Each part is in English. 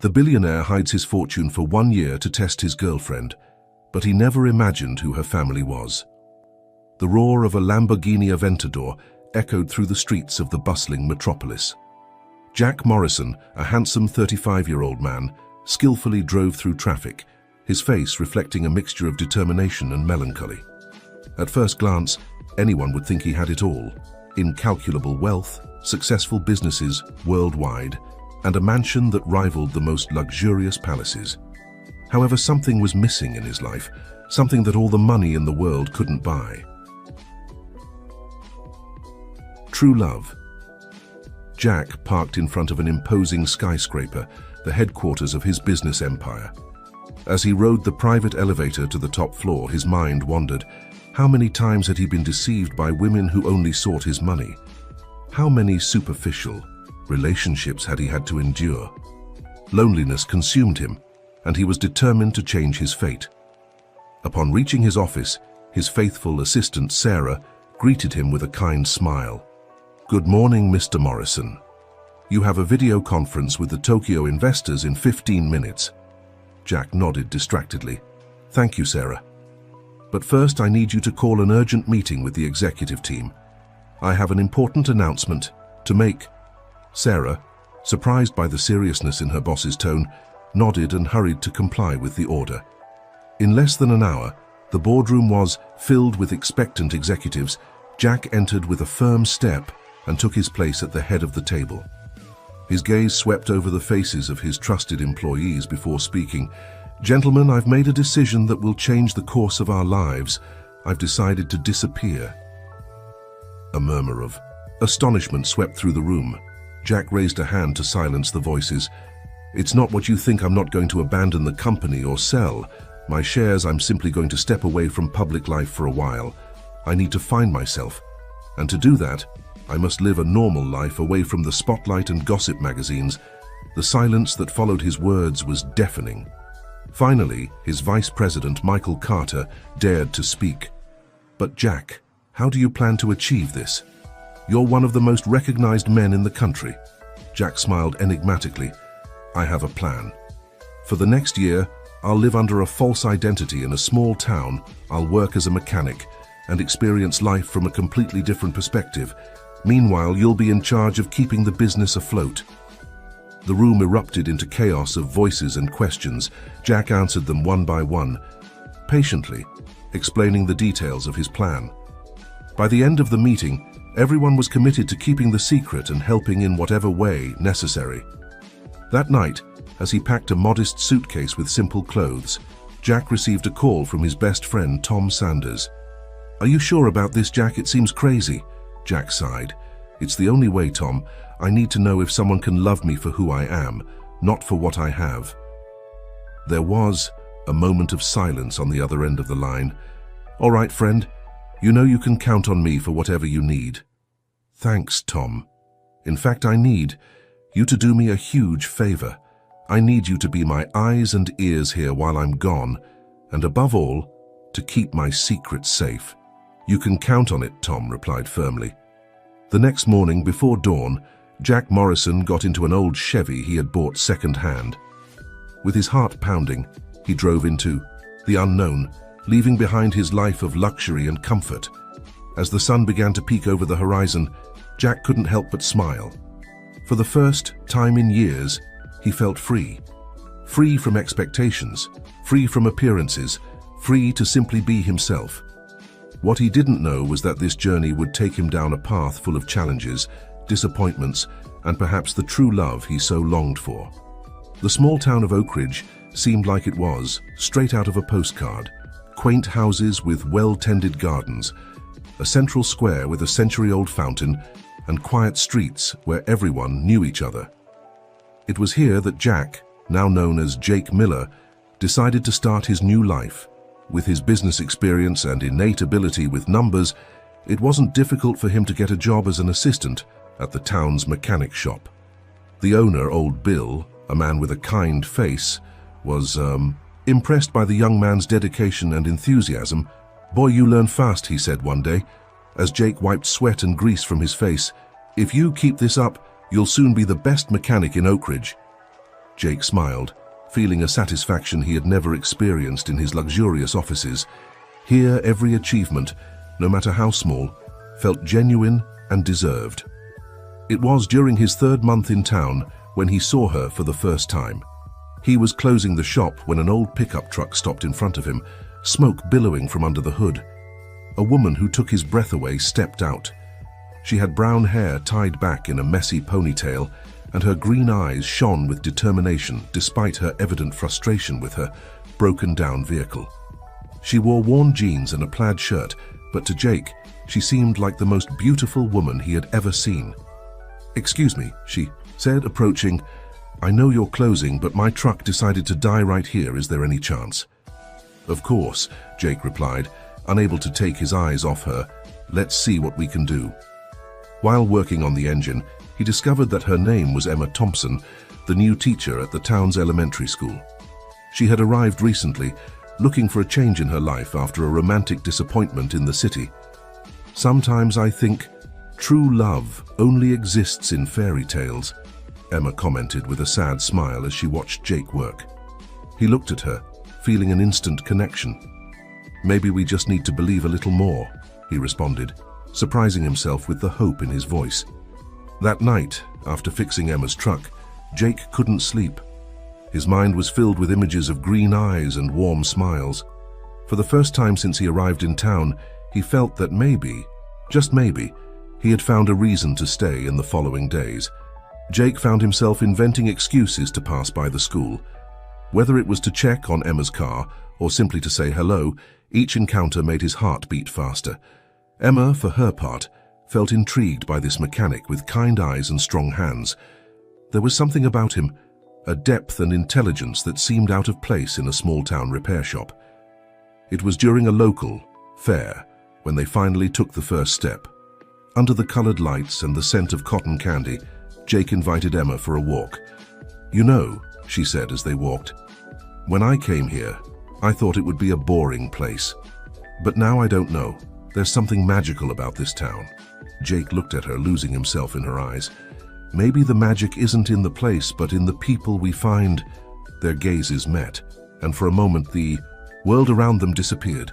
The billionaire hides his fortune for 1 year to test his girlfriend, but he never imagined who her family was. The roar of a Lamborghini Aventador echoed through the streets of the bustling metropolis. Jack Morrison, a handsome 35-year-old man, skillfully drove through traffic, his face reflecting a mixture of determination and melancholy. At first glance, anyone would think he had it all: incalculable wealth, successful businesses worldwide, and a mansion that rivaled the most luxurious palaces. However, something was missing in his life, something that all the money in the world couldn't buy. True love. Jack parked in front of an imposing skyscraper, the headquarters of his business empire. As he rode the private elevator to the top floor, his mind wandered. How many times had he been deceived by women who only sought his money? How many superficial relationships had he had to endure? Loneliness consumed him, and he was determined to change his fate. Upon reaching his office, his faithful assistant Sarah greeted him with a kind smile. "Good morning, Mr. Morrison. You have a video conference with the Tokyo investors in 15 minutes. Jack nodded distractedly. "Thank you, Sarah. But first I need you to call an urgent meeting with the executive team. I have an important announcement to make." Sarah, surprised by the seriousness in her boss's tone, nodded and hurried to comply with the order. In less than an hour, the boardroom was filled with expectant executives. Jack entered with a firm step and took his place at the head of the table. His gaze swept over the faces of his trusted employees before speaking. "Gentlemen, I've made a decision that will change the course of our lives. I've decided to disappear." A murmur of astonishment swept through the room. Jack raised a hand to silence the voices. "It's not what you think. I'm not going to abandon the company or sell my shares. I'm simply going to step away from public life for a while. I need to find myself. And to do that, I must live a normal life away from the spotlight and gossip magazines." The silence that followed his words was deafening. Finally, his vice president, Michael Carter, dared to speak. "But Jack, how do you plan to achieve this? You're one of the most recognized men in the country." Jack smiled enigmatically. "I have a plan. For the next year, I'll live under a false identity in a small town. I'll work as a mechanic and experience life from a completely different perspective. Meanwhile, you'll be in charge of keeping the business afloat." The room erupted into chaos of voices and questions. Jack answered them one by one, patiently, explaining the details of his plan. By the end of the meeting, everyone was committed to keeping the secret and helping in whatever way necessary. That night, as he packed a modest suitcase with simple clothes, Jack received a call from his best friend, Tom Sanders. "Are you sure about this, Jack? It seems crazy." Jack sighed. "It's the only way, Tom. I need to know if someone can love me for who I am, not for what I have." There was a moment of silence on the other end of the line. "All right, friend. You know you can count on me for whatever you need." "Thanks, Tom. In fact, I need you to do me a huge favor. I need you to be my eyes and ears here while I'm gone, and above all, to keep my secret safe." "You can count on it," Tom replied firmly. The next morning, before dawn, Jack Morrison got into an old Chevy he had bought second-hand. With his heart pounding, he drove into the unknown, leaving behind his life of luxury and comfort. As the sun began to peek over the horizon, Jack couldn't help but smile. For the first time in years, he felt free. Free from expectations, free from appearances, free to simply be himself. What he didn't know was that this journey would take him down a path full of challenges, disappointments, and perhaps the true love he so longed for. The small town of Oak Ridge seemed like it was, straight out of a postcard. Quaint houses with well-tended gardens, a central square with a century-old fountain, and quiet streets where everyone knew each other. It was here that Jack, now known as Jake Miller, decided to start his new life. With his business experience and innate ability with numbers, it wasn't difficult for him to get a job as an assistant at the town's mechanic shop. The owner, old Bill, a man with a kind face, was impressed by the young man's dedication and enthusiasm. "Boy, you learn fast," he said one day, as Jake wiped sweat and grease from his face. "If you keep this up, you'll soon be the best mechanic in Oak Ridge." Jake smiled, feeling a satisfaction he had never experienced in his luxurious offices. Here, every achievement, no matter how small, felt genuine and deserved. It was during his 3rd month in town when he saw her for the first time. He was closing the shop when an old pickup truck stopped in front of him, smoke billowing from under the hood. A woman who took his breath away stepped out. She had brown hair tied back in a messy ponytail, and her green eyes shone with determination despite her evident frustration with her broken-down vehicle. She wore worn jeans and a plaid shirt, but to Jake, she seemed like the most beautiful woman he had ever seen. "Excuse me," she said, approaching. "I know you're closing, but my truck decided to die right here. Is there any chance?" "Of course," Jake replied, unable to take his eyes off her. "Let's see what we can do." While working on the engine, he discovered that her name was Emma Thompson, the new teacher at the town's elementary school. She had arrived recently, looking for a change in her life after a romantic disappointment in the city. "Sometimes I think true love only exists in fairy tales," Emma commented with a sad smile as she watched Jake work. He looked at her, feeling an instant connection. "Maybe we just need to believe a little more," he responded, surprising himself with the hope in his voice. That night, after fixing Emma's truck, Jake couldn't sleep. His mind was filled with images of green eyes and warm smiles. For the first time since he arrived in town, he felt that maybe, just maybe, he had found a reason to stay in the following days. Jake found himself inventing excuses to pass by the school. Whether it was to check on Emma's car or simply to say hello, each encounter made his heart beat faster. Emma, for her part, felt intrigued by this mechanic with kind eyes and strong hands. There was something about him, a depth and intelligence that seemed out of place in a small-town repair shop. It was during a local fair when they finally took the first step. Under the colored lights and the scent of cotton candy, Jake invited Emma for a walk. "You know," she said as they walked, "when I came here, I thought it would be a boring place. But now I don't know. There's something magical about this town." Jake looked at her, losing himself in her eyes. "Maybe the magic isn't in the place, but in the people we find." Their gazes met, and for a moment the world around them disappeared.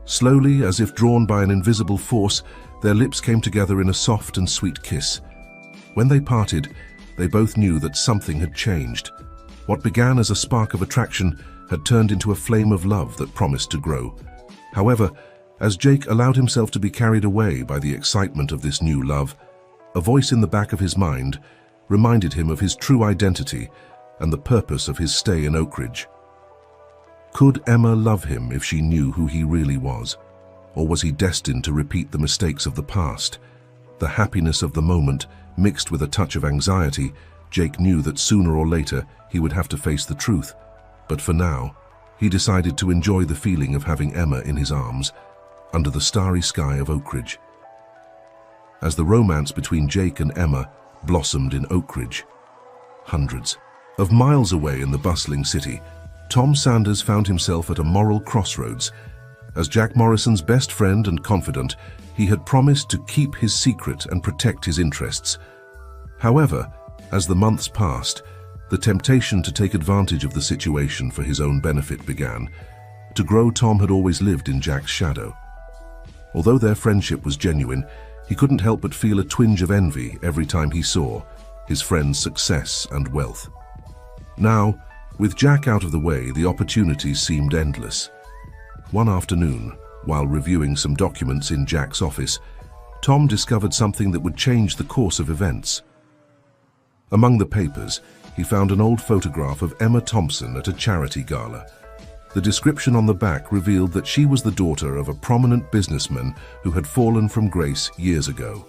Slowly, as if drawn by an invisible force, their lips came together in a soft and sweet kiss. When they parted, they both knew that something had changed. What began as a spark of attraction had turned into a flame of love that promised to grow. However, as Jake allowed himself to be carried away by the excitement of this new love, a voice in the back of his mind reminded him of his true identity and the purpose of his stay in Oak Ridge. Could Emma love him if she knew who he really was? Or was he destined to repeat the mistakes of the past? The happiness of the moment, mixed with a touch of anxiety, Jake knew that sooner or later he would have to face the truth. But for now, he decided to enjoy the feeling of having Emma in his arms, under the starry sky of Oak Ridge. As the romance between Jake and Emma blossomed in Oak Ridge, hundreds of miles away in the bustling city, Tom Sanders found himself at a moral crossroads. As Jack Morrison's best friend and confidant, he had promised to keep his secret and protect his interests. However, as the months passed, the temptation to take advantage of the situation for his own benefit began. To grow, Tom had always lived in Jack's shadow. Although their friendship was genuine, he couldn't help but feel a twinge of envy every time he saw his friend's success and wealth. Now, with Jack out of the way, the opportunities seemed endless. One afternoon, while reviewing some documents in Jack's office, Tom discovered something that would change the course of events. Among the papers, he found an old photograph of Emma Thompson at a charity gala. The description on the back revealed that she was the daughter of a prominent businessman who had fallen from grace years ago.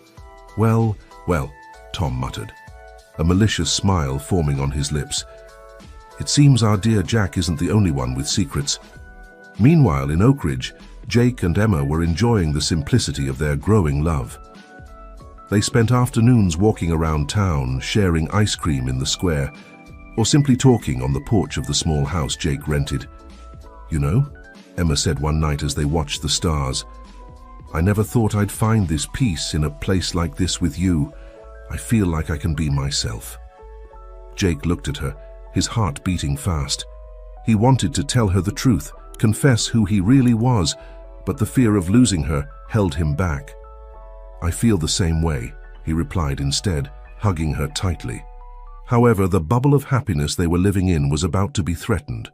Well, Tom muttered, a malicious smile forming on his lips. It seems our dear Jack isn't the only one with secrets. Meanwhile, in Oak Ridge, Jake and Emma were enjoying the simplicity of their growing love. They spent afternoons walking around town, sharing ice cream in the square, or simply talking on the porch of the small house Jake rented. "You know," Emma said one night as they watched the stars, "I never thought I'd find this peace in a place like this with you. I feel like I can be myself." Jake looked at her, his heart beating fast. He wanted to tell her the truth, confess who he really was, but the fear of losing her held him back. "I feel the same way," he replied instead, hugging her tightly. However, the bubble of happiness they were living in was about to be threatened.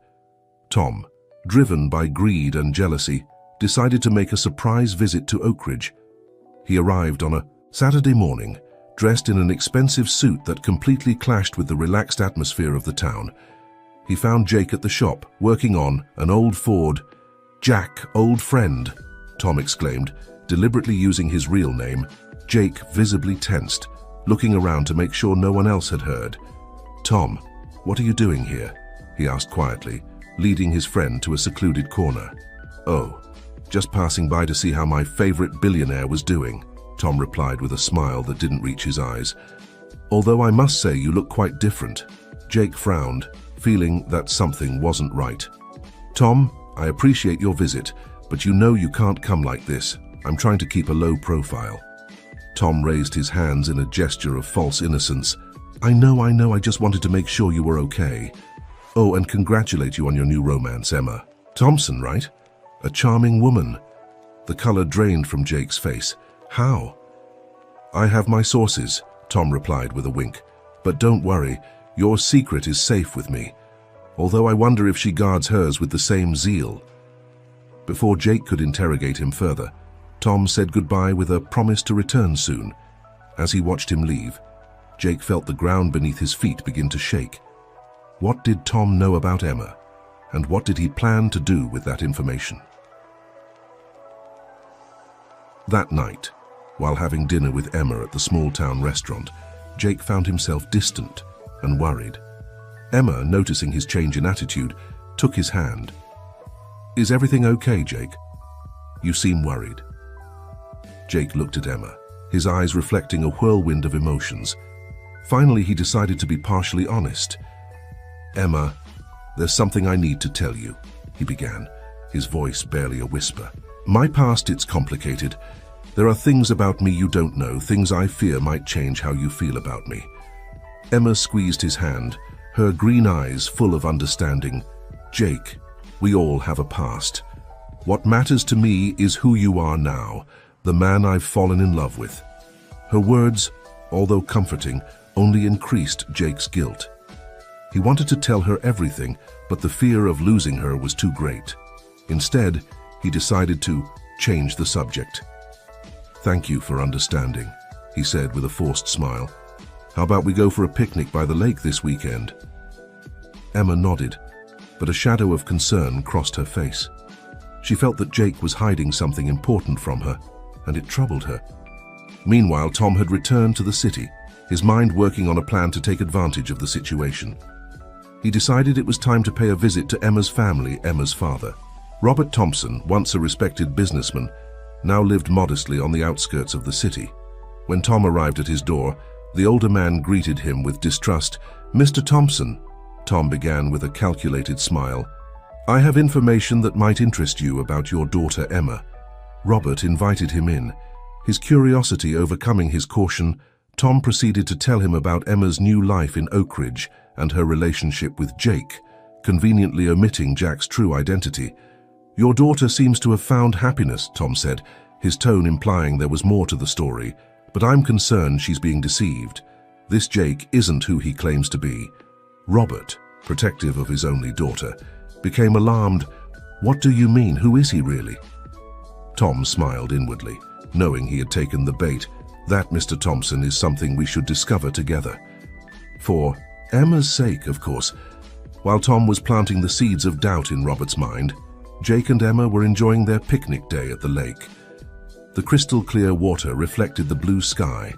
Tom, driven by greed and jealousy, decided to make a surprise visit to Oakridge. He arrived on a Saturday morning, dressed in an expensive suit that completely clashed with the relaxed atmosphere of the town. He found Jake at the shop, working on an old Ford. "Jack, old friend," Tom exclaimed, deliberately using his real name. Jake visibly tensed, looking around to make sure no one else had heard. "Tom, what are you doing here?" he asked quietly, leading his friend to a secluded corner. "Oh, just passing by to see how my favorite billionaire was doing," Tom replied with a smile that didn't reach his eyes. "Although I must say you look quite different." Jake frowned, feeling that something wasn't right. "Tom, I appreciate your visit, but you know you can't come like this. I'm trying to keep a low profile." Tom raised his hands in a gesture of false innocence. I know, I just wanted to make sure you were okay. Oh, and congratulate you on your new romance, Emma. Thompson, right? A charming woman." The color drained from Jake's face. "How?" "I have my sources," Tom replied with a wink. "But don't worry, your secret is safe with me. Although I wonder if she guards hers with the same zeal." Before Jake could interrogate him further, Tom said goodbye with a promise to return soon. As he watched him leave, Jake felt the ground beneath his feet begin to shake. What did Tom know about Emma? And what did he plan to do with that information? That night, while having dinner with Emma at the small-town restaurant, Jake found himself distant and worried. Emma, noticing his change in attitude, took his hand. "Is everything okay, Jake? You seem worried." Jake looked at Emma, his eyes reflecting a whirlwind of emotions. Finally, he decided to be partially honest. "Emma, there's something I need to tell you," he began, his voice barely a whisper. "My past, it's complicated. There are things about me you don't know, things I fear might change how you feel about me." Emma squeezed his hand, her green eyes full of understanding. "Jake, we all have a past. What matters to me is who you are now, the man I've fallen in love with." Her words, although comforting, only increased Jake's guilt. He wanted to tell her everything, but the fear of losing her was too great. Instead, he decided to change the subject. "Thank you for understanding," he said with a forced smile. "How about we go for a picnic by the lake this weekend?" Emma nodded, but a shadow of concern crossed her face. She felt that Jake was hiding something important from her, and it troubled her. Meanwhile, Tom had returned to the city, his mind working on a plan to take advantage of the situation. He decided it was time to pay a visit to Emma's family, Emma's father. Robert Thompson, once a respected businessman, now lived modestly on the outskirts of the city. When Tom arrived at his door, the older man greeted him with distrust. "Mr. Thompson," Tom began with a calculated smile, "I have information that might interest you about your daughter Emma." Robert invited him in. His curiosity overcoming his caution, Tom proceeded to tell him about Emma's new life in Oakridge and her relationship with Jake, conveniently omitting Jack's true identity. "Your daughter seems to have found happiness," Tom said, his tone implying there was more to the story, "but I'm concerned she's being deceived. This Jake isn't who he claims to be." Robert, protective of his only daughter, became alarmed. "What do you mean? Who is he really?" Tom smiled inwardly, knowing he had taken the bait. "That, Mr. Thompson, is something we should discover together. For Emma's sake, of course." While Tom was planting the seeds of doubt in Robert's mind, Jake and Emma were enjoying their picnic day at the lake. The crystal-clear water reflected the blue sky,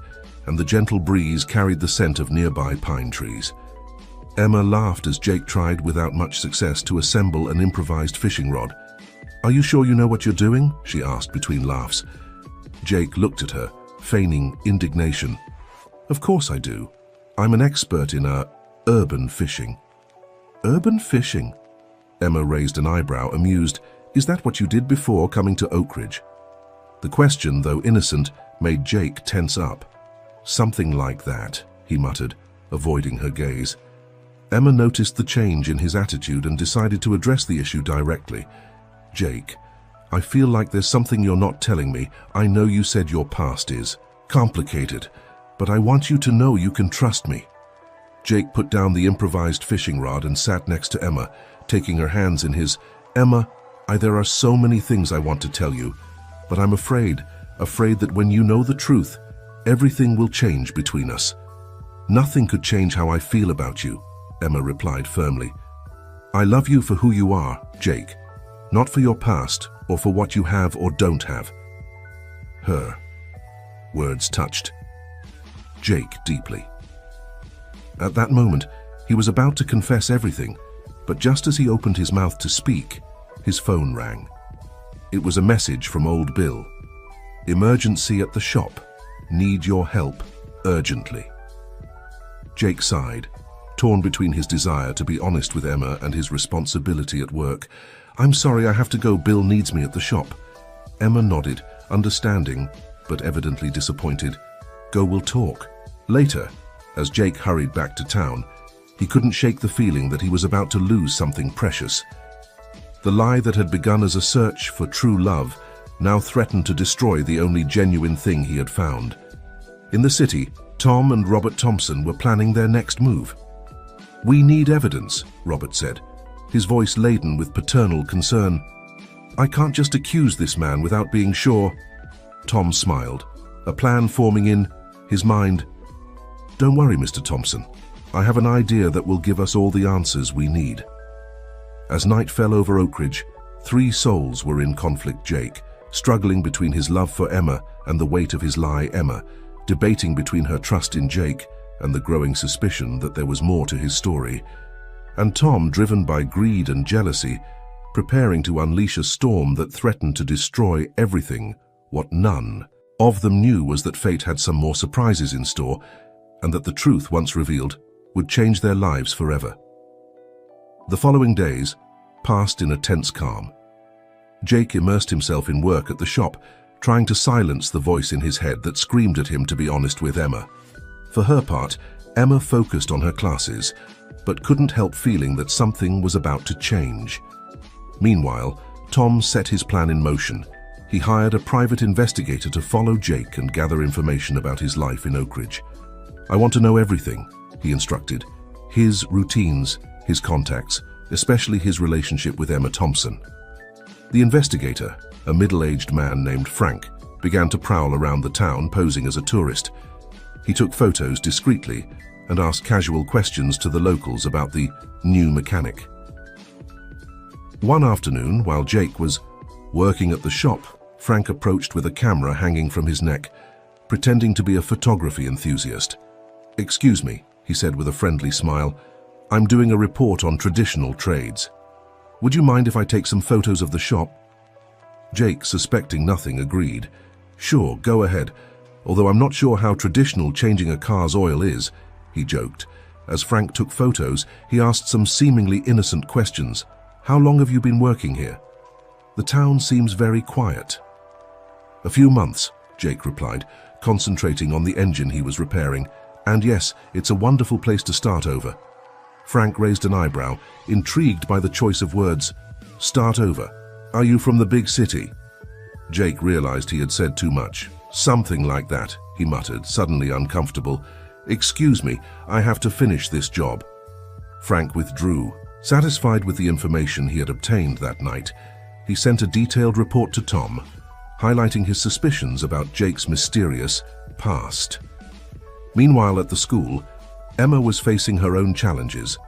and the gentle breeze carried the scent of nearby pine trees. Emma laughed as Jake tried, without much success, to assemble an improvised fishing rod. "Are you sure you know what you're doing?" she asked between laughs. Jake looked at her, feigning indignation. "Of course I do. I'm an expert in urban fishing." "Urban fishing?" Emma raised an eyebrow, amused. "Is that what you did before coming to Oakridge?" The question, though innocent, made Jake tense up. "Something like that," he muttered, avoiding her gaze. Emma noticed the change in his attitude and decided to address the issue directly. "Jake, I feel like there's something you're not telling me. I know you said your past is complicated, but I want you to know you can trust me." Jake put down the improvised fishing rod and sat next to Emma, taking her hands in his. "Emma, there are so many things I want to tell you, but I'm afraid that when you know the truth, everything will change between us." "Nothing could change how I feel about you," Emma replied firmly. "I love you for who you are, Jake, not for your past or for what you have or don't have." Her words touched Jake deeply. At that moment, he was about to confess everything, but just as he opened his mouth to speak, his phone rang. It was a message from old Bill. "Emergency at the shop. Need your help, urgently." Jake sighed, torn between his desire to be honest with Emma and his responsibility at work. "I'm sorry, I have to go. Bill needs me at the shop." Emma nodded, understanding, but evidently disappointed. "Go, we'll talk." Later, as Jake hurried back to town, he couldn't shake the feeling that he was about to lose something precious. The lie that had begun as a search for true love now threatened to destroy the only genuine thing he had found. In the city, Tom and Robert Thompson were planning their next move. "We need evidence," Robert said, his voice laden with paternal concern. "I can't just accuse this man without being sure." Tom smiled, a plan forming in his mind. "Don't worry, Mr. Thompson. I have an idea that will give us all the answers we need." As night fell over Oak Ridge, 3 souls were in conflict. Jake, struggling between his love for Emma and the weight of his lie. Emma, debating between her trust in Jake and the growing suspicion that there was more to his story. And Tom, driven by greed and jealousy, preparing to unleash a storm that threatened to destroy everything. What none of them knew was that fate had some more surprises in store, and that the truth, once revealed, would change their lives forever. The following days passed in a tense calm. Jake immersed himself in work at the shop, trying to silence the voice in his head that screamed at him to be honest with Emma. For her part, Emma focused on her classes, but couldn't help feeling that something was about to change. Meanwhile, Tom set his plan in motion. He hired a private investigator to follow Jake and gather information about his life in Oak Ridge. "I want to know everything," he instructed. His routines, his contacts, especially his relationship with Emma Thompson. The investigator, a middle-aged man named Frank, began to prowl around the town posing as a tourist. He took photos discreetly and asked casual questions to the locals about the new mechanic. One afternoon, while Jake was working at the shop, Frank approached with a camera hanging from his neck, pretending to be a photography enthusiast. "Excuse me," he said with a friendly smile. "I'm doing a report on traditional trades. Would you mind if I take some photos of the shop?" Jake, suspecting nothing, agreed. "Sure, go ahead, although I'm not sure how traditional changing a car's oil is," he joked. As Frank took photos, he asked some seemingly innocent questions. "How long have you been working here? The town seems very quiet." "A few months," Jake replied, concentrating on the engine he was repairing. "And yes, it's a wonderful place to start over." Frank raised an eyebrow, intrigued by the choice of words. "Start over? Are you from the big city?" Jake realized he had said too much. "Something like that," he muttered, suddenly uncomfortable. "Excuse me, I have to finish this job." Frank withdrew. Satisfied with the information he had obtained that night, he sent a detailed report to Tom, highlighting his suspicions about Jake's mysterious past. Meanwhile, at the school, Emma was facing her own challenges.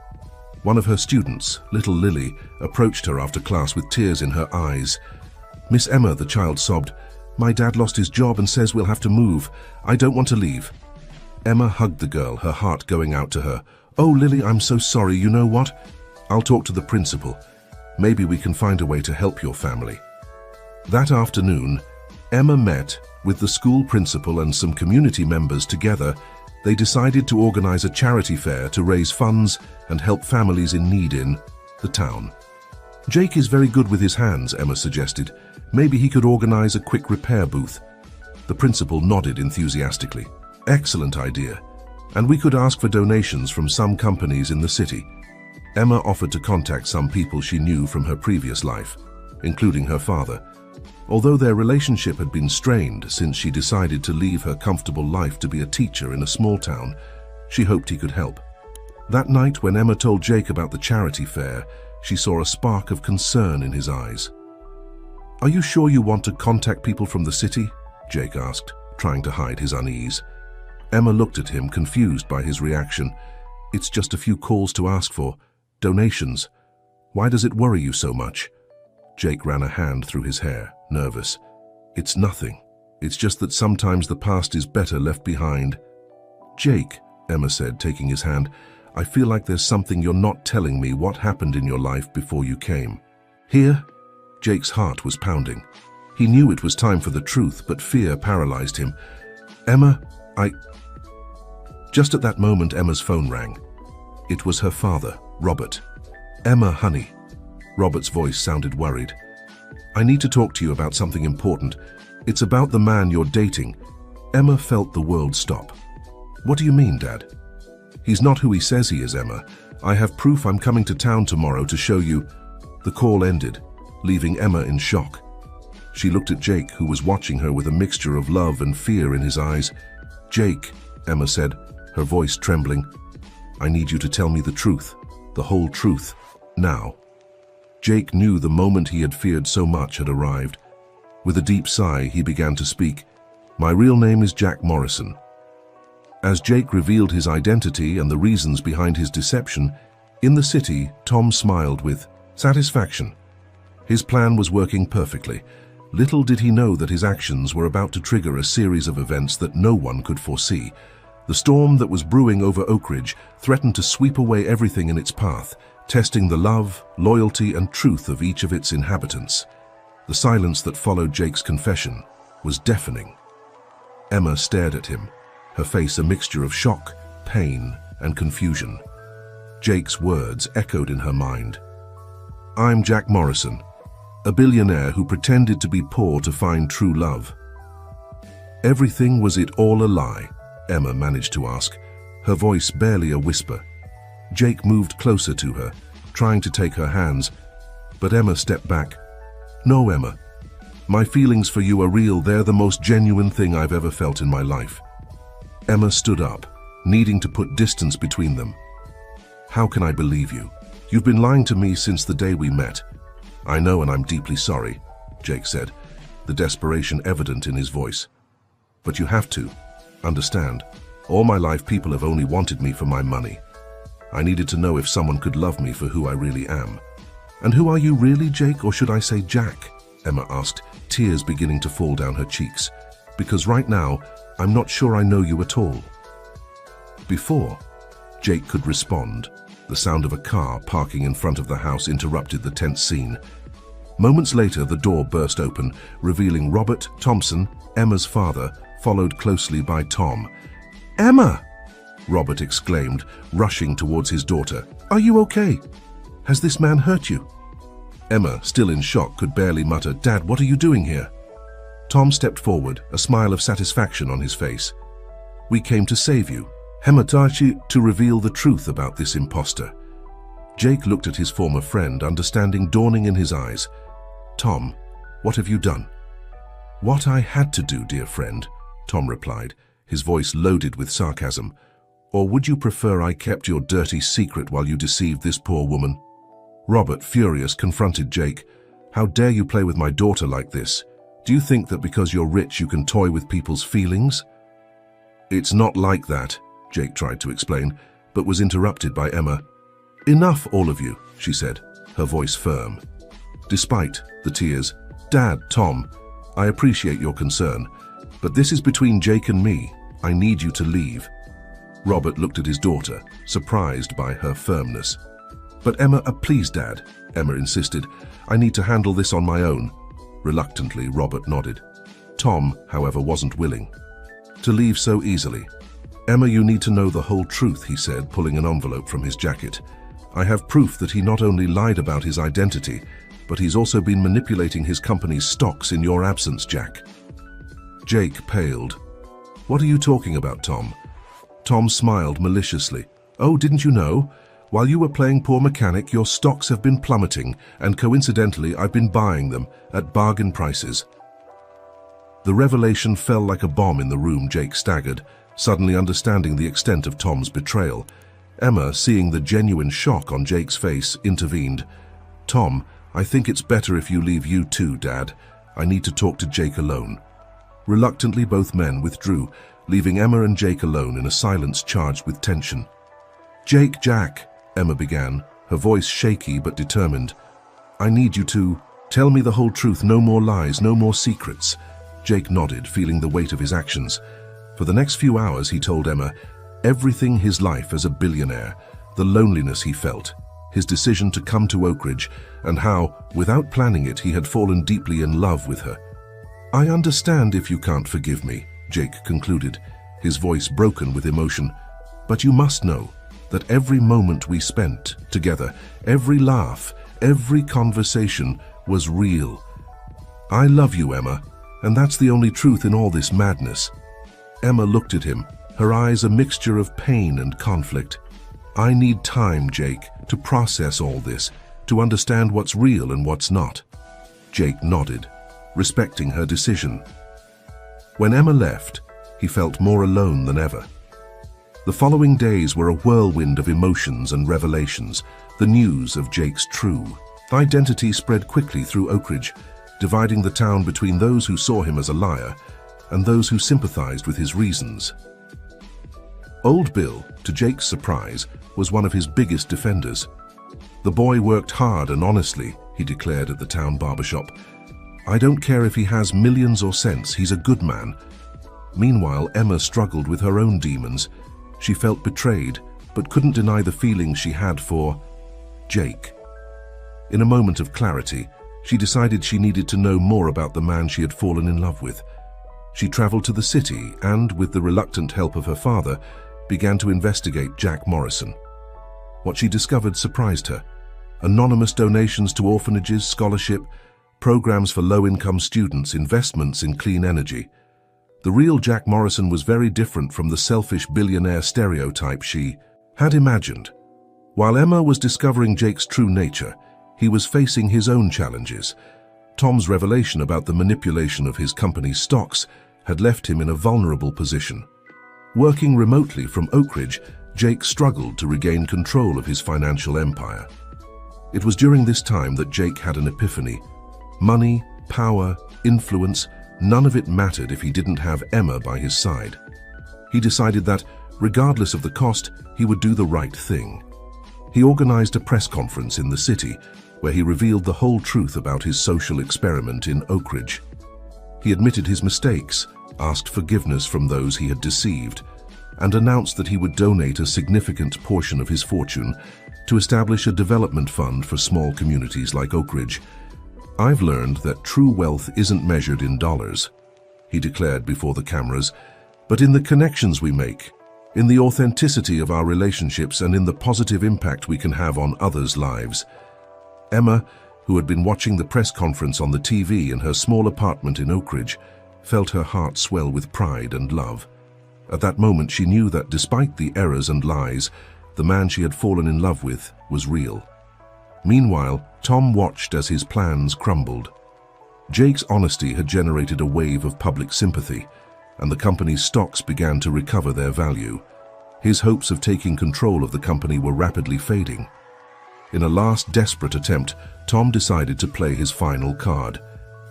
One of her students, little Lily, approached her after class with tears in her eyes. "Miss Emma," the child sobbed, "my dad lost his job and says we'll have to move. I don't want to leave." Emma hugged the girl, her heart going out to her. "Oh, Lily, I'm so sorry. You know what? I'll talk to the principal. Maybe we can find a way to help your family." That afternoon, Emma met with the school principal and some community members. Together, they decided to organize a charity fair to raise funds and help families in need in the town. "Jake is very good with his hands," Emma suggested. "Maybe he could organize a quick repair booth." The principal nodded enthusiastically. "Excellent idea. And we could ask for donations from some companies in the city. Emma offered to contact some people she knew from her previous life, including her father. Although their relationship had been strained since she decided to leave her comfortable life to be a teacher in a small town, she hoped he could help. That night, when Emma told Jake about the charity fair, she saw a spark of concern in his eyes. "Are you sure you want to contact people from the city?" Jake asked, trying to hide his unease. Emma looked at him, confused by his reaction. "It's just a few calls to ask for. Donations. Why does it worry you so much?" Jake ran a hand through his hair, nervous. "It's nothing. It's just that sometimes the past is better left behind." "Jake," Emma said, taking his hand, "I feel like there's something you're not telling me. What happened in your life before you came here?" Jake's heart was pounding. He knew it was time for the truth, but fear paralyzed him. "Emma, Just at that moment, Emma's phone rang. It was her father, Robert. "Emma, honey." Robert's voice sounded worried. "I need to talk to you about something important. It's about the man you're dating." Emma felt the world stop. "What do you mean, Dad?" "He's not who he says he is, Emma. I have proof. I'm coming to town tomorrow to show you." The call ended, leaving Emma in shock. She looked at Jake, who was watching her with a mixture of love and fear in his eyes. "Jake," Emma said, her voice trembling, "I need you to tell me the truth, the whole truth, now." Jake knew the moment he had feared so much had arrived. With a deep sigh, he began to speak. "My real name is Jack Morrison." As Jake revealed his identity and the reasons behind his deception, in the city, Tom smiled with satisfaction. His plan was working perfectly. Little did he know that his actions were about to trigger a series of events that no one could foresee. The storm that was brewing over Oak Ridge threatened to sweep away everything in its path, testing the love, loyalty, and truth of each of its inhabitants. The silence that followed Jake's confession was deafening. Emma stared at him, her face a mixture of shock, pain, and confusion. Jake's words echoed in her mind. "I'm Jack Morrison, a billionaire who pretended to be poor to find true love." "Everything, was it all a lie?" Emma managed to ask, her voice barely a whisper. Jake moved closer to her, trying to take her hands, but Emma stepped back. "No, Emma. My feelings for you are real. They're the most genuine thing I've ever felt in my life." Emma stood up, needing to put distance between them. "How can I believe you? You've been lying to me since the day we met." "I know, and I'm deeply sorry," Jake said, the desperation evident in his voice. "But you have to understand. All my life, people have only wanted me for my money. I needed to know if someone could love me for who I really am." "And who are you really, Jake, or should I say Jack?" Emma asked, tears beginning to fall down her cheeks. "Because right now, I'm not sure I know you at all." Before Jake could respond, the sound of a car parking in front of the house interrupted the tense scene. Moments later, the door burst open, revealing Robert Thompson, Emma's father, followed closely by Tom. "Emma!" Robert exclaimed, rushing towards his daughter. "Are you okay? Has this man hurt you?" Emma, still in shock, could barely mutter, "Dad, what are you doing here?" Tom stepped forward, a smile of satisfaction on his face. "We came to save you, Hematachi, to reveal the truth about this imposter." Jake looked at his former friend, understanding dawning in his eyes. "Tom, what have you done?" "What I had to do, dear friend," Tom replied, his voice loaded with sarcasm. "Or would you prefer I kept your dirty secret while you deceived this poor woman?" Robert, furious, confronted Jake. "How dare you play with my daughter like this? Do you think that because you're rich you can toy with people's feelings?" "It's not like that," Jake tried to explain, but was interrupted by Emma. "Enough, all of you," she said, her voice firm. Despite the tears, "Dad, Tom, I appreciate your concern, but this is between Jake and me. I need you to leave." Robert looked at his daughter, surprised by her firmness. "But Emma, please, Dad," Emma insisted. "I need to handle this on my own." Reluctantly, Robert nodded. Tom, however, wasn't willing to leave so easily. "Emma, you need to know the whole truth," he said, pulling an envelope from his jacket. "I have proof that he not only lied about his identity, but he's also been manipulating his company's stocks in your absence, Jack." Jake paled. "What are you talking about, Tom?" Tom smiled maliciously. "Oh, didn't you know? While you were playing poor mechanic, your stocks have been plummeting, and coincidentally, I've been buying them at bargain prices." The revelation fell like a bomb in the room. Jake staggered, suddenly understanding the extent of Tom's betrayal. Emma, seeing the genuine shock on Jake's face, intervened. "Tom, I think it's better if you leave you too, Dad. I need to talk to Jake alone." Reluctantly, both men withdrew, leaving Emma and Jake alone in a silence charged with tension. Jack," Emma began, her voice shaky but determined. "I need you to tell me the whole truth, no more lies, no more secrets." Jake nodded, feeling the weight of his actions. For the next few hours, he told Emma everything: his life as a billionaire, the loneliness he felt, his decision to come to Oak Ridge, and how, without planning it, he had fallen deeply in love with her. "I understand if you can't forgive me," Jake concluded, his voice broken with emotion. "But you must know that every moment we spent together, every laugh, every conversation was real. I love you, Emma, and that's the only truth in all this madness." Emma looked at him, her eyes a mixture of pain and conflict. "I need time, Jake, to process all this, to understand what's real and what's not." Jake nodded, respecting her decision. When Emma left, he felt more alone than ever. The following days were a whirlwind of emotions and revelations. The news of Jake's true identity spread quickly through Oak Ridge, dividing the town between those who saw him as a liar and those who sympathized with his reasons. Old Bill, to Jake's surprise, was one of his biggest defenders. "The boy worked hard and honestly," he declared at the town barbershop. "I don't care if he has millions or cents, he's a good man." Meanwhile, Emma struggled with her own demons. She felt betrayed, but couldn't deny the feelings she had for Jake. In a moment of clarity, she decided she needed to know more about the man she had fallen in love with. She traveled to the city and, with the reluctant help of her father, began to investigate Jack Morrison. What she discovered surprised her. Anonymous donations to orphanages, scholarship, programs for low-income students, investments in clean energy. The real Jack Morrison was very different from the selfish billionaire stereotype she had imagined. While Emma was discovering Jake's true nature, he was facing his own challenges. Tom's revelation about the manipulation of his company's stocks had left him in a vulnerable position. Working remotely from Oak Ridge, Jake struggled to regain control of his financial empire. It was during this time that Jake had an epiphany. Money, power, influence, none of it mattered if he didn't have Emma by his side. He decided that, regardless of the cost, he would do the right thing. He organized a press conference in the city where he revealed the whole truth about his social experiment in Oak Ridge. He admitted his mistakes, asked forgiveness from those he had deceived, and announced that he would donate a significant portion of his fortune to establish a development fund for small communities like Oak Ridge. "I've learned that true wealth isn't measured in dollars," he declared before the cameras, "but in the connections we make, in the authenticity of our relationships, and in the positive impact we can have on others' lives." Emma, who had been watching the press conference on the TV in her small apartment in Oak Ridge, felt her heart swell with pride and love. At that moment, she knew that despite the errors and lies, the man she had fallen in love with was real. Meanwhile, Tom watched as his plans crumbled. Jake's honesty had generated a wave of public sympathy, and the company's stocks began to recover their value. His hopes of taking control of the company were rapidly fading. In a last desperate attempt, Tom decided to play his final card.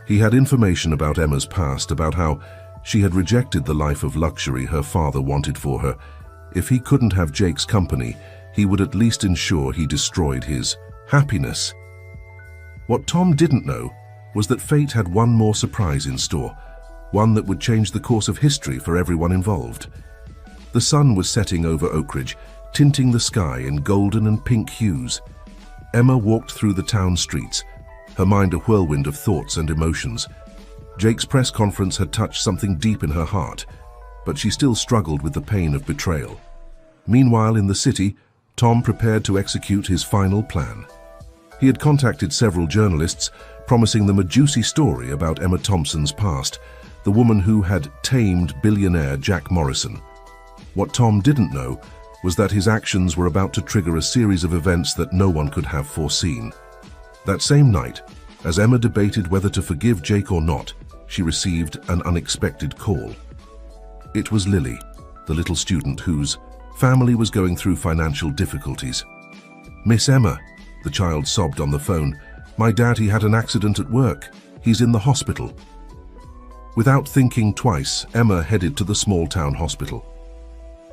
He had information about Emma's past, about how she had rejected the life of luxury her father wanted for her. If he couldn't have Jake's company, he would at least ensure he destroyed his happiness. What Tom didn't know was that fate had one more surprise in store, one that would change the course of history for everyone involved. The sun was setting over Oak Ridge, tinting the sky in golden and pink hues. Emma walked through the town streets, her mind a whirlwind of thoughts and emotions. Jake's press conference had touched something deep in her heart, but she still struggled with the pain of betrayal. Meanwhile, in the city, Tom prepared to execute his final plan. He had contacted several journalists, promising them a juicy story about Emma Thompson's past, the woman who had tamed billionaire Jack Morrison. What Tom didn't know was that his actions were about to trigger a series of events that no one could have foreseen. That same night, as Emma debated whether to forgive Jake or not, she received an unexpected call. It was Lily, the little student whose family was going through financial difficulties. "Miss Emma," the child sobbed on the phone, "my daddy had an accident at work. He's in the hospital." Without thinking twice, Emma headed to the small town hospital.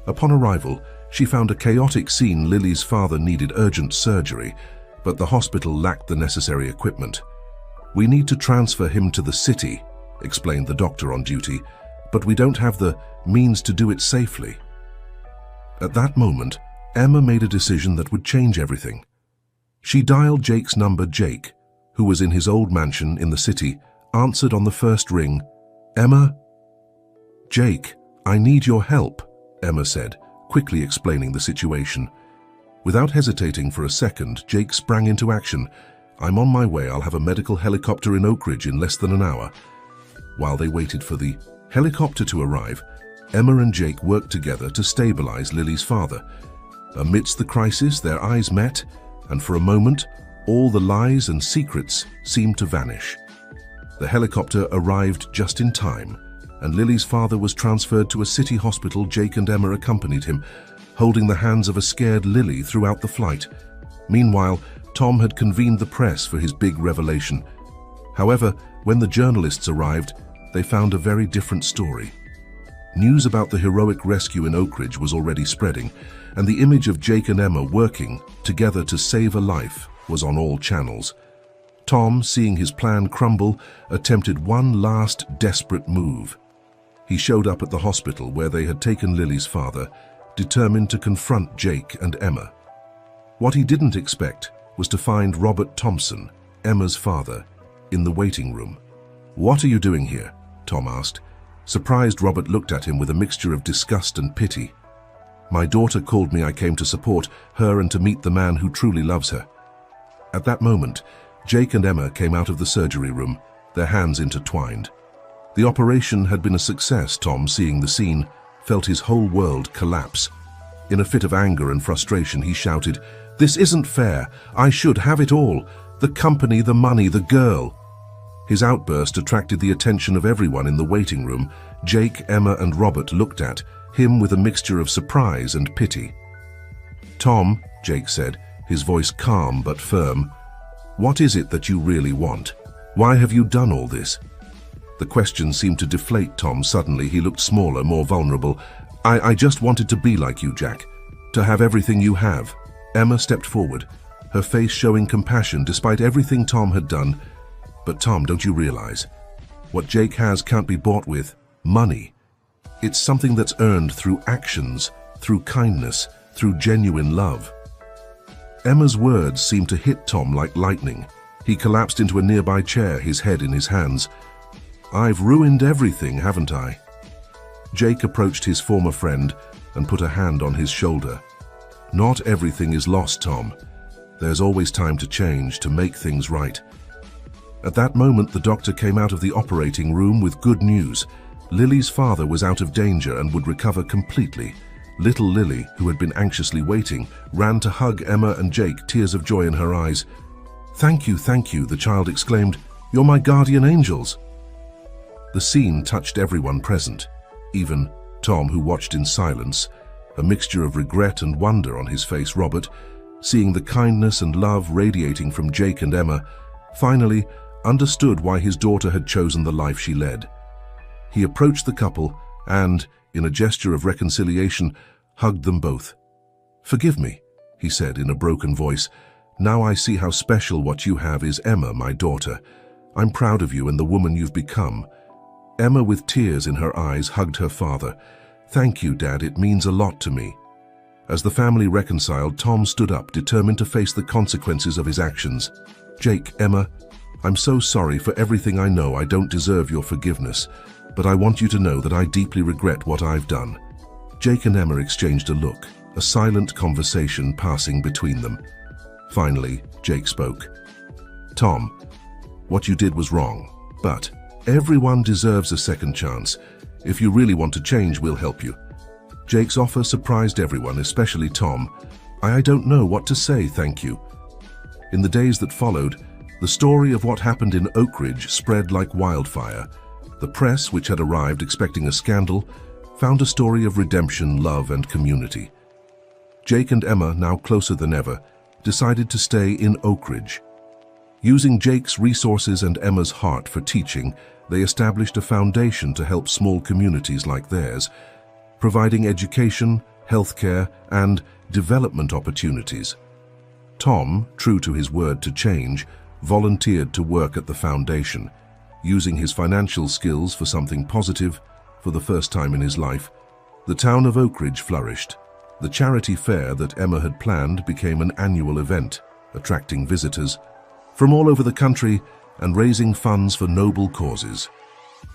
Upon arrival, she found a chaotic scene. Lily's father needed urgent surgery, but the hospital lacked the necessary equipment. "We need to transfer him to the city," explained the doctor on duty, "but we don't have the means to do it safely." At that moment, Emma made a decision that would change everything. She dialed Jake's number. Jake, who was in his old mansion in the city, answered on the first ring. "Emma?" "Jake, I need your help," Emma said, quickly explaining the situation. Without hesitating for a second, Jake sprang into action. "I'm on my way. I'll have a medical helicopter in Oak Ridge in less than an hour." While they waited for the helicopter to arrive, Emma and Jake worked together to stabilize Lily's father. Amidst the crisis, their eyes met, and for a moment, all the lies and secrets seemed to vanish. The helicopter arrived just in time, and Lily's father was transferred to a city hospital. Jake and Emma accompanied him, holding the hands of a scared Lily throughout the flight. Meanwhile, Tom had convened the press for his big revelation. However, when the journalists arrived, they found a very different story. News about the heroic rescue in Oak Ridge was already spreading, and the image of Jake and Emma working together to save a life was on all channels. Tom, seeing his plan crumble, attempted one last desperate move. He showed up at the hospital where they had taken Lily's father, determined to confront Jake and Emma. What he didn't expect was to find Robert Thompson, Emma's father, in the waiting room. "What are you doing here?" Tom asked. Surprised, Robert looked at him with a mixture of disgust and pity. "My daughter called me. I came to support her and to meet the man who truly loves her." At that moment, Jake and Emma came out of the surgery room, their hands intertwined. The operation had been a success. Tom, seeing the scene, felt his whole world collapse. In a fit of anger and frustration, he shouted, "This isn't fair. I should have it all. The company, the money, the girl." His outburst attracted the attention of everyone in the waiting room. Jake, Emma, and Robert looked at him with a mixture of surprise and pity. "Tom," Jake said, his voice calm but firm, "what is it that you really want? Why have you done all this?" The question seemed to deflate Tom. Suddenly, he looked smaller, more vulnerable. I just wanted to be like you, Jack. To have everything you have." Emma stepped forward, her face showing compassion despite everything Tom had done. "But Tom, don't you realize? What Jake has can't be bought with money. It's something that's earned through actions, through kindness, through genuine love." Emma's words seemed to hit Tom like lightning. He collapsed into a nearby chair, his head in his hands. "I've ruined everything, haven't I?" Jake approached his former friend and put a hand on his shoulder. "Not everything is lost, Tom. There's always time to change, to make things right." At that moment, the doctor came out of the operating room with good news. Lily's father was out of danger and would recover completely. Little Lily, who had been anxiously waiting, ran to hug Emma and Jake, tears of joy in her eyes. Thank you," the child exclaimed. "You're my guardian angels." The scene touched everyone present, even Tom, who watched in silence, a mixture of regret and wonder on his face. Robert, seeing the kindness and love radiating from Jake and Emma, finally understood why his daughter had chosen the life she led. He approached the couple and, in a gesture of reconciliation, hugged them both. "Forgive me," he said in a broken voice. "Now I see how special what you have is, Emma, my daughter. I'm proud of you and the woman you've become." Emma, with tears in her eyes, hugged her father. "Thank you, Dad. It means a lot to me." As the family reconciled, Tom stood up, determined to face the consequences of his actions. "Jake, Emma, I'm so sorry for everything. I know I don't deserve your forgiveness, but I want you to know that I deeply regret what I've done." Jake and Emma exchanged a look, a silent conversation passing between them. Finally, Jake spoke. "Tom, what you did was wrong, but everyone deserves a second chance. If you really want to change, we'll help you." Jake's offer surprised everyone, especially Tom. I don't know what to say, thank you. In the days that followed, the story of what happened in Oak Ridge spread like wildfire. The press, which had arrived expecting a scandal, found a story of redemption, love, and community. Jake and Emma, now closer than ever, decided to stay in Oak Ridge. Using Jake's resources and Emma's heart for teaching, they established a foundation to help small communities like theirs, providing education, healthcare, and development opportunities. Tom, true to his word to change, volunteered to work at the foundation, using his financial skills for something positive. For the first time in his life, the town of Oak Ridge flourished. The charity fair that Emma had planned became an annual event, attracting visitors from all over the country and raising funds for noble causes.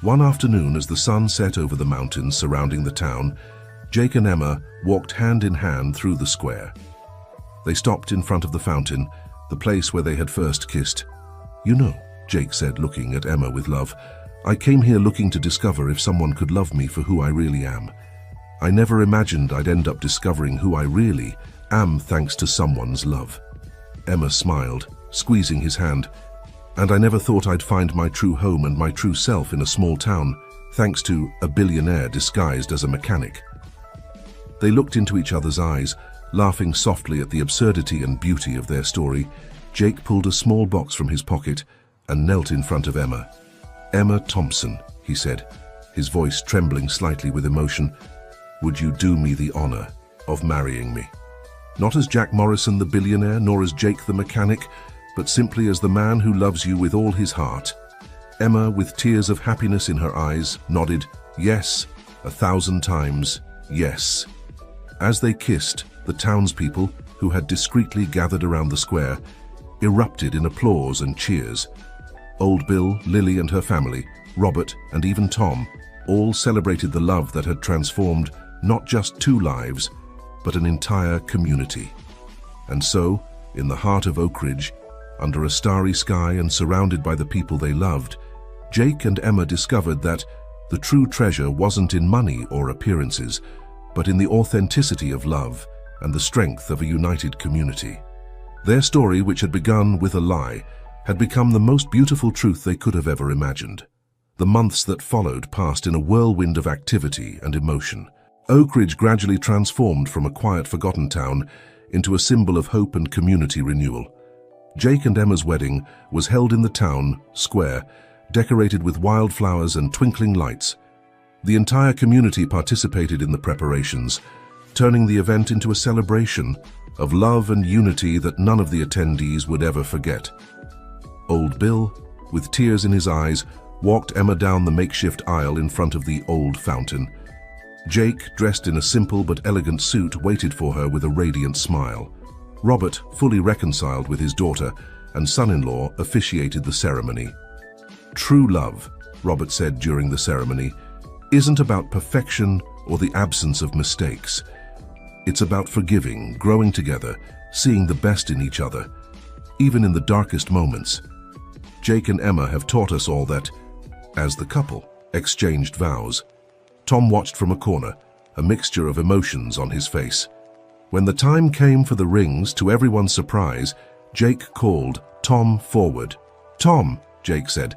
One afternoon, as the sun set over the mountains surrounding the town, Jake and Emma walked hand in hand through the square. They stopped in front of the fountain, the place where they had first kissed. "You know," Jake said, looking at Emma with love, "I came here looking to discover if someone could love me for who I really am. I never imagined I'd end up discovering who I really am thanks to someone's love." Emma smiled, squeezing his hand. "And I never thought I'd find my true home and my true self in a small town, thanks to a billionaire disguised as a mechanic." They looked into each other's eyes, laughing softly at the absurdity and beauty of their story. Jake pulled a small box from his pocket and knelt in front of Emma. "Emma Thompson," he said, his voice trembling slightly with emotion, "would you do me the honor of marrying me? Not as Jack Morrison the billionaire, nor as Jake the mechanic, but simply as the man who loves you with all his heart." Emma, with tears of happiness in her eyes, nodded, "Yes, 1,000 times, yes." As they kissed, the townspeople, who had discreetly gathered around the square, erupted in applause and cheers. Old Bill, Lily and her family, Robert, and even Tom, all celebrated the love that had transformed not just 2 lives, but an entire community. And so, in the heart of Oak Ridge, under a starry sky and surrounded by the people they loved, Jake and Emma discovered that the true treasure wasn't in money or appearances, but in the authenticity of love and the strength of a united community. Their story, which had begun with a lie, had become the most beautiful truth they could have ever imagined. The months that followed passed in a whirlwind of activity and emotion. Oak Ridge gradually transformed from a quiet, forgotten town into a symbol of hope and community renewal. Jake and Emma's wedding was held in the town square, decorated with wildflowers and twinkling lights. The entire community participated in the preparations, turning the event into a celebration of love and unity that none of the attendees would ever forget. Old Bill, with tears in his eyes, walked Emma down the makeshift aisle in front of the old fountain. Jake, dressed in a simple but elegant suit, waited for her with a radiant smile. Robert, fully reconciled with his daughter and son-in-law, officiated the ceremony. "True love," Robert said during the ceremony, "isn't about perfection or the absence of mistakes. It's about forgiving, growing together, seeing the best in each other, even in the darkest moments." Jake and Emma have taught us all that, as the couple exchanged vows. Tom watched from a corner, a mixture of emotions on his face. When the time came for the rings, to everyone's surprise, Jake called Tom forward. "Tom," Jake said,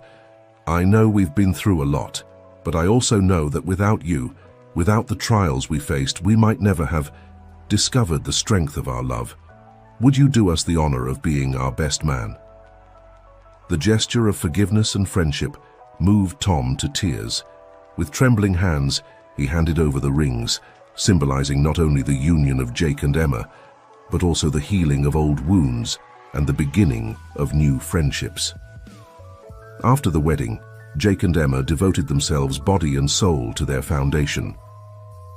"I know we've been through a lot, but I also know that without you, without the trials we faced, we might never have discovered the strength of our love. Would you do us the honor of being our best man?" The gesture of forgiveness and friendship moved Tom to tears. With trembling hands, he handed over the rings, symbolizing not only the union of Jake and Emma, but also the healing of old wounds and the beginning of new friendships. After the wedding, Jake and Emma devoted themselves body and soul to their foundation.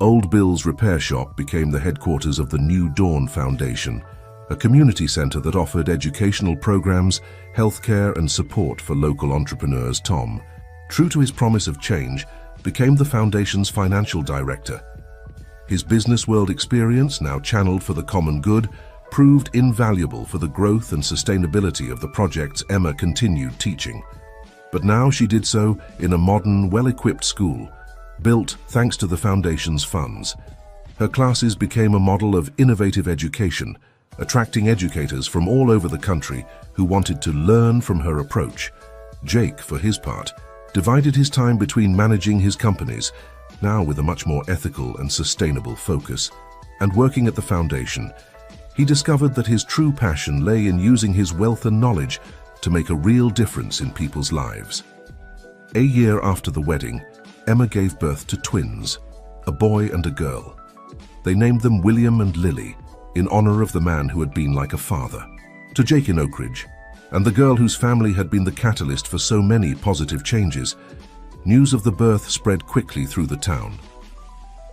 Old Bill's repair shop became the headquarters of the New Dawn Foundation, a community center that offered educational programs, healthcare, and support for local entrepreneurs. Tom, true to his promise of change, became the foundation's financial director. His business world experience, now channeled for the common good, proved invaluable for the growth and sustainability of the projects Emma continued teaching. But now she did so in a modern, well-equipped school, built thanks to the foundation's funds. Her classes became a model of innovative education, attracting educators from all over the country who wanted to learn from her approach. Jake, for his part, divided his time between managing his companies, now with a much more ethical and sustainable focus, and working at the foundation. He discovered that his true passion lay in using his wealth and knowledge to make a real difference in people's lives. A year after the wedding, Emma gave birth to twins, a boy and a girl. They named them William and Lily, in honor of the man who had been like a father to Jake in Oak Ridge, and the girl whose family had been the catalyst for so many positive changes. News of the birth spread quickly through the town.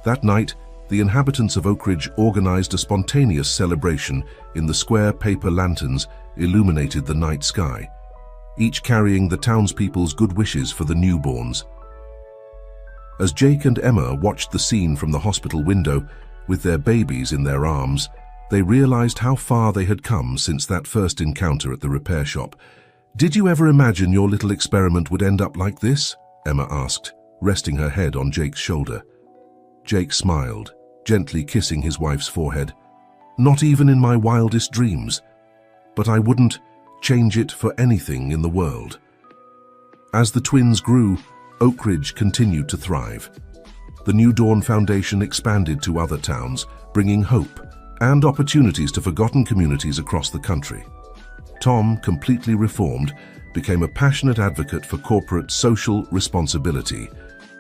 That night, the inhabitants of Oak Ridge organized a spontaneous celebration in the square paper lanterns illuminated the night sky, each carrying the townspeople's good wishes for the newborns. As Jake and Emma watched the scene from the hospital window, with their babies in their arms, they realized how far they had come since that first encounter at the repair shop. "Did you ever imagine your little experiment would end up like this?" Emma asked, resting her head on Jake's shoulder. Jake smiled, gently kissing his wife's forehead. "Not even in my wildest dreams. But I wouldn't change it for anything in the world." As the twins grew, Oak Ridge continued to thrive. The New Dawn Foundation expanded to other towns, bringing hope and opportunities to forgotten communities across the country. Tom, completely reformed, became a passionate advocate for corporate social responsibility.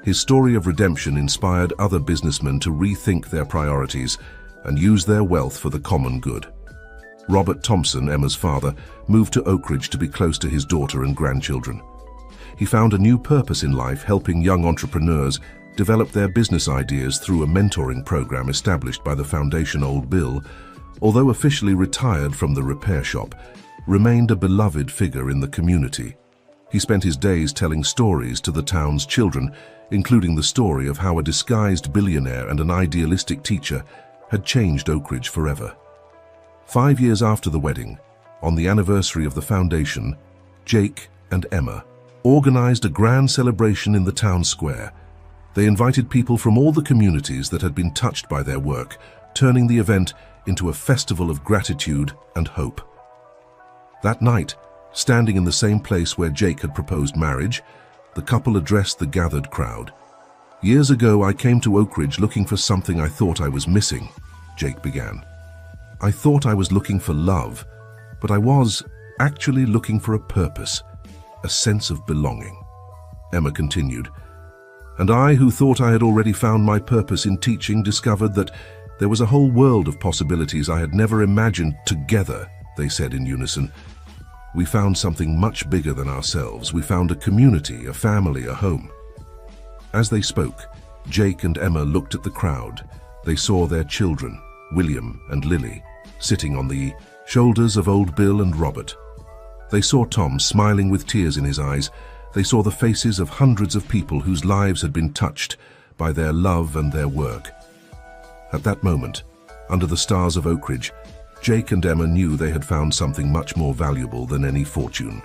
His story of redemption inspired other businessmen to rethink their priorities and use their wealth for the common good. Robert Thompson, Emma's father, moved to Oak Ridge to be close to his daughter and grandchildren. He found a new purpose in life, helping young entrepreneurs develop their business ideas through a mentoring program established by the foundation. Old Bill, although officially retired from the repair shop, remained a beloved figure in the community. He spent his days telling stories to the town's children, including the story of how a disguised billionaire and an idealistic teacher had changed Oak Ridge forever. 5 years after the wedding, on the anniversary of the foundation, Jake and Emma organized a grand celebration in the town square. They invited people from all the communities that had been touched by their work, turning the event into a festival of gratitude and hope. That night, standing in the same place where Jake had proposed marriage, the couple addressed the gathered crowd. "Years ago, I came to Oak Ridge looking for something I thought I was missing," Jake began. "I thought I was looking for love, but I was actually looking for a purpose, a sense of belonging." Emma continued, "And I, who thought I had already found my purpose in teaching, discovered that there was a whole world of possibilities I had never imagined." "Together," they said in unison, "we found something much bigger than ourselves. We found a community, a family, a home." As they spoke, Jake and Emma looked at the crowd. They saw their children, William and Lily, sitting on the shoulders of Old Bill and Robert. They saw Tom smiling with tears in his eyes. They saw the faces of hundreds of people whose lives had been touched by their love and their work. At that moment, under the stars of Oak Ridge, Jake and Emma knew they had found something much more valuable than any fortune.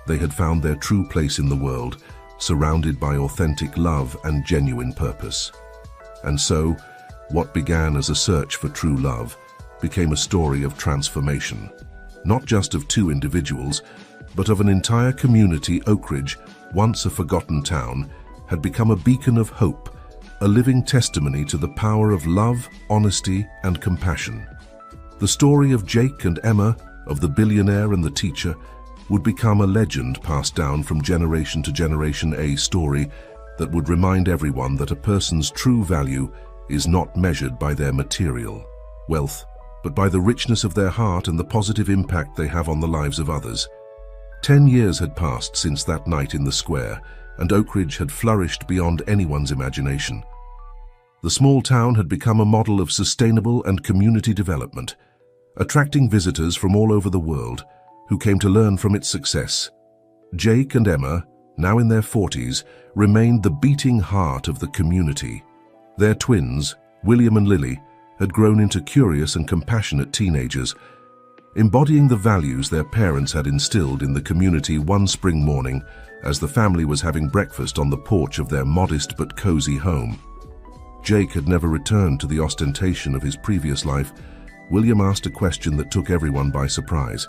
They had found their true place in the world, surrounded by authentic love and genuine purpose. And so, what began as a search for true love became a story of transformation, not just of two individuals, but of an entire community. Oak Ridge, once a forgotten town, had become a beacon of hope, a living testimony to the power of love, honesty, and compassion. The story of Jake and Emma, of the billionaire and the teacher, would become a legend passed down from generation to generation, a story that would remind everyone that a person's true value is not measured by their material wealth, but by the richness of their heart and the positive impact they have on the lives of others. 10 years had passed since that night in the square, and Oak Ridge had flourished beyond anyone's imagination. The small town had become a model of sustainable and community development, attracting visitors from all over the world who came to learn from its success. Jake and Emma, now in their 40s, remained the beating heart of the community. Their twins, William and Lily, had grown into curious and compassionate teenagers, embodying the values their parents had instilled in the community. One spring morning, as the family was having breakfast on the porch of their modest but cozy home, Jake had never returned to the ostentation of his previous life. William asked a question that took everyone by surprise.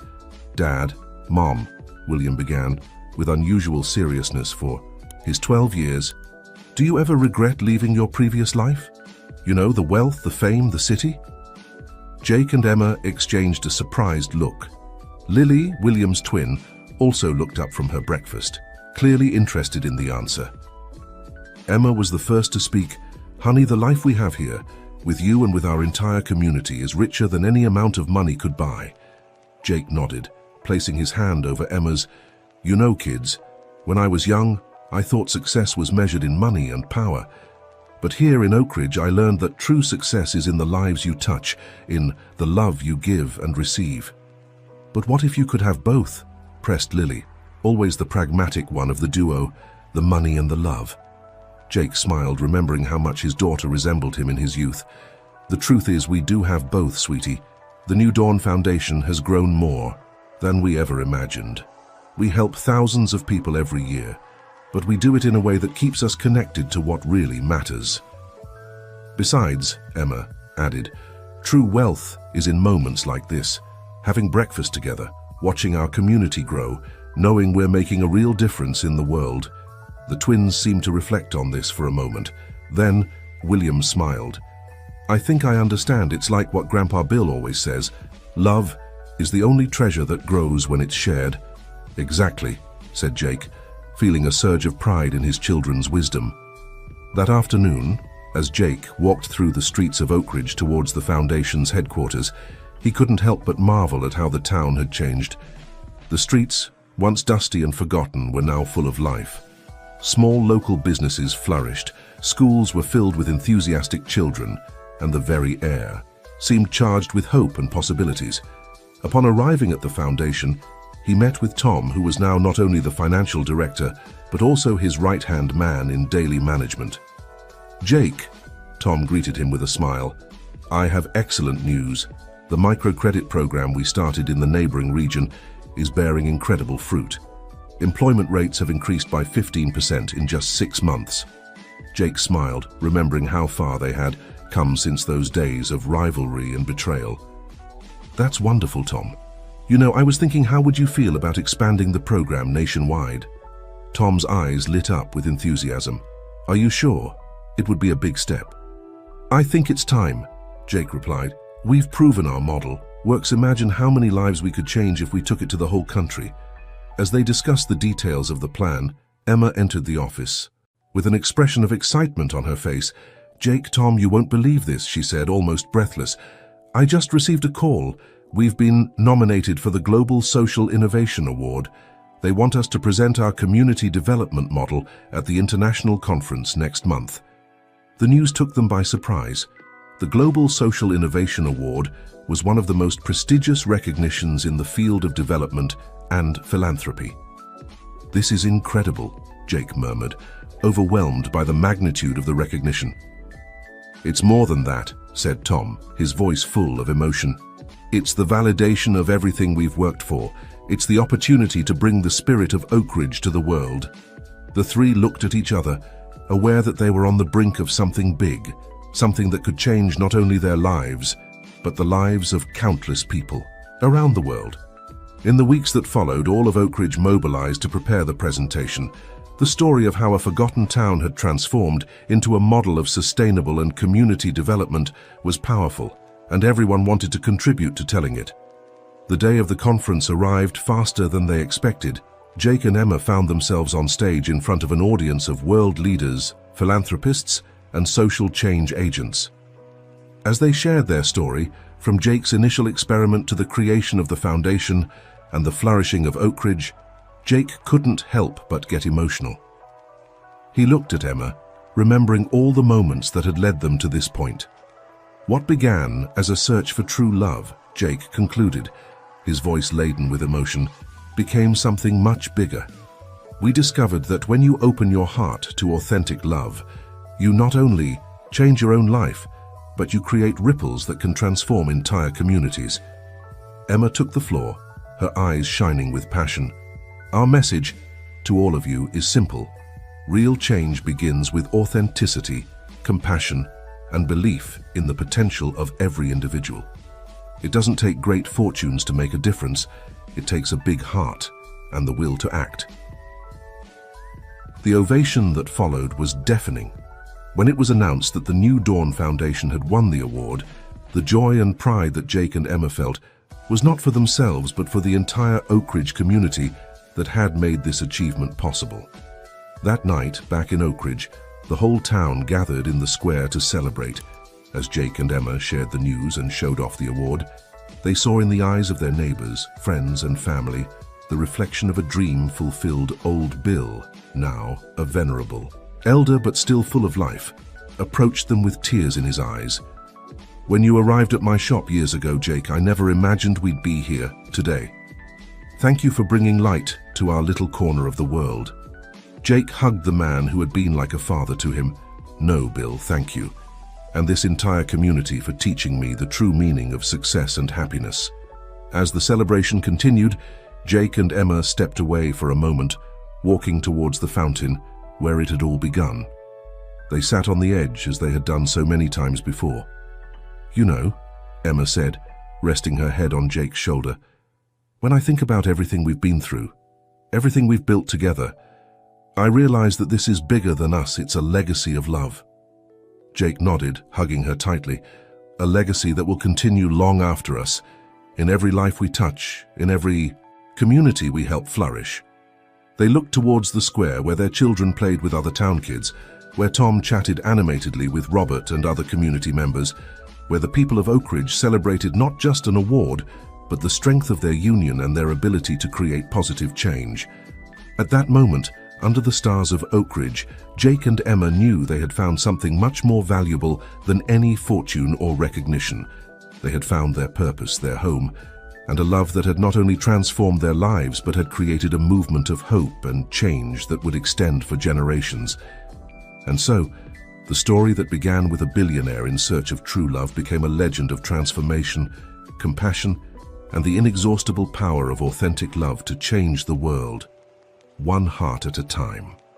"Dad, Mom," William began, with unusual seriousness for his 12 years, "do you ever regret leaving your previous life? You know, the wealth, the fame, the city?" Jake and Emma exchanged a surprised look. Lily, William's twin, also looked up from her breakfast, clearly interested in the answer. Emma was the first to speak. "Honey, the life we have here, with you and with our entire community, is richer than any amount of money could buy." Jake nodded, placing his hand over Emma's. "You know, kids, when I was young, I thought success was measured in money and power. But here in Oak Ridge, I learned that true success is in the lives you touch, in the love you give and receive." "But what if you could have both?" pressed Lily, always the pragmatic one of the duo, the money and the love. Jake smiled, remembering how much his daughter resembled him in his youth. "The truth is, we do have both, sweetie. The New Dawn Foundation has grown more than we ever imagined. We help thousands of people every year, but we do it in a way that keeps us connected to what really matters." "Besides," Emma added, "true wealth is in moments like this, having breakfast together, watching our community grow, knowing we're making a real difference in the world." The twins seemed to reflect on this for a moment. Then William smiled. "I think I understand. It's like what Grandpa Bill always says, love is the only treasure that grows when it's shared." "Exactly," said Jake, feeling a surge of pride in his children's wisdom. That afternoon, as Jake walked through the streets of Oak Ridge towards the Foundation's headquarters, he couldn't help but marvel at how the town had changed. The streets, once dusty and forgotten, were now full of life. Small local businesses flourished, schools were filled with enthusiastic children, and the very air seemed charged with hope and possibilities. Upon arriving at the Foundation, he met with Tom, who was now not only the financial director, but also his right-hand man in daily management. "Jake," Tom greeted him with a smile, "I have excellent news. The microcredit program we started in the neighboring region is bearing incredible fruit. Employment rates have increased by 15% in just 6 months." Jake smiled, remembering how far they had come since those days of rivalry and betrayal. "That's wonderful, Tom. You know, I was thinking, how would you feel about expanding the program nationwide?" Tom's eyes lit up with enthusiasm. "Are you sure? It would be a big step." "I think it's time," Jake replied. "We've proven our model works. Imagine how many lives we could change if we took it to the whole country." As they discussed the details of the plan, Emma entered the office. With an expression of excitement on her face, "Jake, Tom, you won't believe this," she said, almost breathless. "I just received a call. We've been nominated for the Global Social Innovation Award. They want us to present our community development model at the international conference next month." The news took them by surprise. The Global Social Innovation Award was one of the most prestigious recognitions in the field of development and philanthropy. "This is incredible," Jake murmured, overwhelmed by the magnitude of the recognition. "It's more than that," said Tom, his voice full of emotion. "It's the validation of everything we've worked for. It's the opportunity to bring the spirit of Oak Ridge to the world." The three looked at each other, aware that they were on the brink of something big, something that could change not only their lives, but the lives of countless people around the world. In the weeks that followed, all of Oak Ridge mobilized to prepare the presentation. The story of how a forgotten town had transformed into a model of sustainable and community development was powerful, and everyone wanted to contribute to telling it. The day of the conference arrived faster than they expected. Jake and Emma found themselves on stage in front of an audience of world leaders, philanthropists, and social change agents. As they shared their story, from Jake's initial experiment to the creation of the foundation and the flourishing of Oak Ridge, Jake couldn't help but get emotional. He looked at Emma, remembering all the moments that had led them to this point. What began as a search for true love, Jake concluded, his voice laden with emotion, became something much bigger. "We discovered that when you open your heart to authentic love, you not only change your own life, but you create ripples that can transform entire communities." Emma took the floor, her eyes shining with passion. "Our message to all of you is simple. Real change begins with authenticity, compassion, and belief in the potential of every individual. It doesn't take great fortunes to make a difference. It takes a big heart and the will to act. The ovation that followed was deafening. When it was announced that the New Dawn Foundation had won the award, the joy and pride that Jake and Emma felt was not for themselves but for the entire Oak Ridge community that had made this achievement possible. That night, back in Oak Ridge, the whole town gathered in the square to celebrate. As Jake and Emma shared the news and showed off the award, they saw in the eyes of their neighbors, friends and family the reflection of a dream-fulfilled old Bill, now a venerable, elder but still full of life, approached them with tears in his eyes. "When you arrived at my shop years ago, Jake, I never imagined we'd be here today. Thank you for bringing light to our little corner of the world." Jake hugged the man who had been like a father to him. "No, Bill, thank you, and this entire community for teaching me the true meaning of success and happiness." As the celebration continued, Jake and Emma stepped away for a moment, walking towards the fountain where it had all begun. They sat on the edge as they had done so many times before. "You know," Emma said, resting her head on Jake's shoulder, "when I think about everything we've been through, everything we've built together, I realize that this is bigger than us. It's a legacy of love." Jake nodded, hugging her tightly. "A legacy that will continue long after us, in every life we touch, in every community we help flourish." They looked towards the square where their children played with other town kids, where Tom chatted animatedly with Robert and other community members, where the people of Oak Ridge celebrated not just an award, but the strength of their union and their ability to create positive change. At that moment, under the stars of Oak Ridge, Jake and Emma knew they had found something much more valuable than any fortune or recognition. They had found their purpose, their home, and a love that had not only transformed their lives but had created a movement of hope and change that would extend for generations. And so, the story that began with a billionaire in search of true love became a legend of transformation, compassion, and the inexhaustible power of authentic love to change the world, one heart at a time.